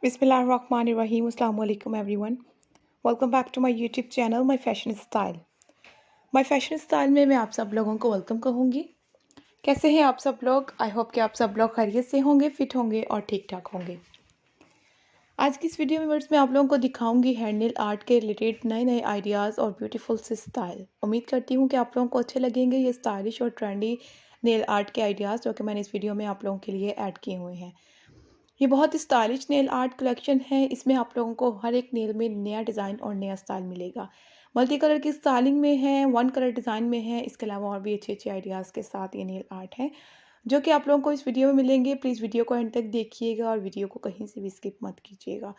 Bismillahirrahmanirrahim. Assalamu alaikum everyone. Welcome back to my YouTube channel My Fashion Style. My Fashion Style में मैं आप सब लोगों को वेलकम कहूँगी। कैसे हैं आप सब लोग? आई होप कि आप सब लोग खैरियत से होंगे, फिट होंगे और ठीक ठाक होंगे। आज की इस वीडियो में मैं आप लोगों को दिखाऊंगी हैंड नेल आर्ट के रिलेटेड नए नए आइडियाज़ और ब्यूटीफुल से स्टाइल। उम्मीद करती हूँ कि आप लोगों को अच्छे लगेंगे ये स्टाइलिश और ट्रेंडी नेल आर्ट के आइडियाज़ जो कि मैंने इस वीडियो में आप लोगों के लिए ऐड किए हुए हैं। ये बहुत स्टाइलिश नेल आर्ट कलेक्शन है। इसमें आप लोगों को हर एक नेल में नया डिज़ाइन और नया स्टाइल मिलेगा। मल्टी कलर की स्टाइलिंग में है, वन कलर डिज़ाइन में है। इसके अलावा और भी अच्छे अच्छे आइडियाज़ के साथ ये नेल आर्ट है जो कि आप लोगों को इस वीडियो में मिलेंगे। प्लीज़ वीडियो को एंड तक देखिएगा और वीडियो को कहीं से भी स्किप मत कीजिएगा।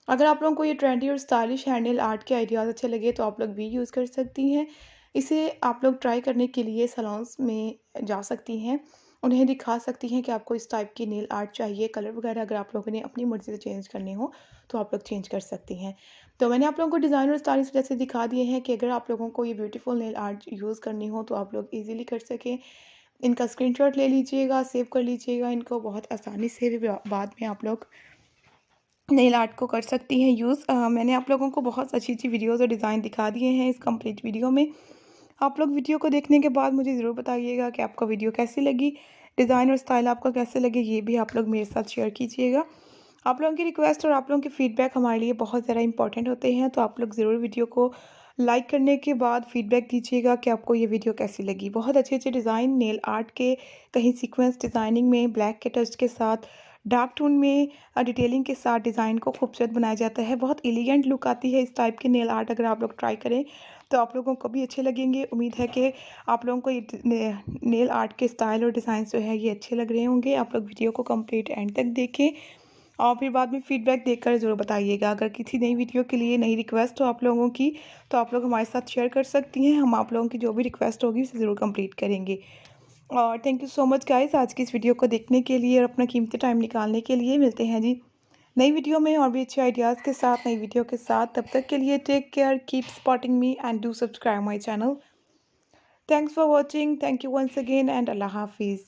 अगर आप लोगों को ये ट्रेंडी और स्टाइलिश हैंड नेल आर्ट के आइडियाज़ अच्छे लगे तो आप लोग भी यूज़ कर सकती हैं। इसे आप लोग ट्राई करने के लिए सैलून्स में जा सकती हैं, उन्हें दिखा सकती हैं कि आपको इस टाइप की नेल आर्ट चाहिए। कलर वगैरह अगर आप लोगों ने अपनी मर्ज़ी से चेंज करने हो तो आप लोग चेंज कर सकती हैं। तो मैंने आप लोगों को डिज़ाइन और स्टाइल इस वजह से दिखा दिए हैं कि अगर आप लोगों को ये ब्यूटीफुल नेल आर्ट यूज़ करनी हो तो आप लोग ईज़िली कर सकें। इनका स्क्रीनशॉट ले लीजिएगा, सेव कर लीजिएगा। इनको बहुत आसानी से भी बाद में आप लोग नेल आर्ट को कर सकती हैं यूज़। मैंने आप लोगों को बहुत अच्छी अच्छी वीडियोज़ और डिज़ाइन दिखा दिए हैं इस कंप्लीट वीडियो में। आप लोग वीडियो को देखने के बाद मुझे ज़रूर बताइएगा कि आपको वीडियो कैसी लगी, डिज़ाइन और स्टाइल आपको कैसे लगे, ये भी आप लोग मेरे साथ शेयर कीजिएगा। आप लोगों की रिक्वेस्ट और आप लोगों के फीडबैक हमारे लिए बहुत ज़्यादा इंपॉर्टेंट होते हैं, तो आप लोग ज़रूर वीडियो को लाइक करने के बाद फीडबैक दीजिएगा कि आपको ये वीडियो कैसी लगी। बहुत अच्छे अच्छे डिज़ाइन नेल आर्ट के, कहीं सीक्वेंस डिज़ाइनिंग में ब्लैक के टच के साथ, डार्क टोन में डिटेलिंग के साथ डिज़ाइन को खूबसूरत बनाया जाता है। बहुत एलिगेंट लुक आती है इस टाइप के नेल आर्ट। अगर आप लोग ट्राई करें तो आप लोगों को भी अच्छे लगेंगे। उम्मीद है कि आप लोगों को ये नेल आर्ट के स्टाइल और डिज़ाइन जो है ये अच्छे लग रहे होंगे। आप लोग वीडियो को कंप्लीट एंड तक देखें और फिर बाद में फीडबैक देकर ज़रूर बताइएगा। अगर किसी नई वीडियो के लिए नई रिक्वेस्ट हो आप लोगों की तो आप लोग हमारे साथ शेयर कर सकती हैं। हम आप लोगों की जो भी रिक्वेस्ट होगी उसे ज़रूर कंप्लीट करेंगे। और thank you so much guys आज की इस वीडियो को देखने के लिए और अपना कीमती टाइम निकालने के लिए। मिलते हैं जी नई वीडियो में और भी अच्छे आइडियाज़ के साथ, नई वीडियो के साथ। तब तक के लिए take care, keep supporting me and do subscribe my channel. Thanks for watching. Thank you once again and अल्लाह हाफिज़।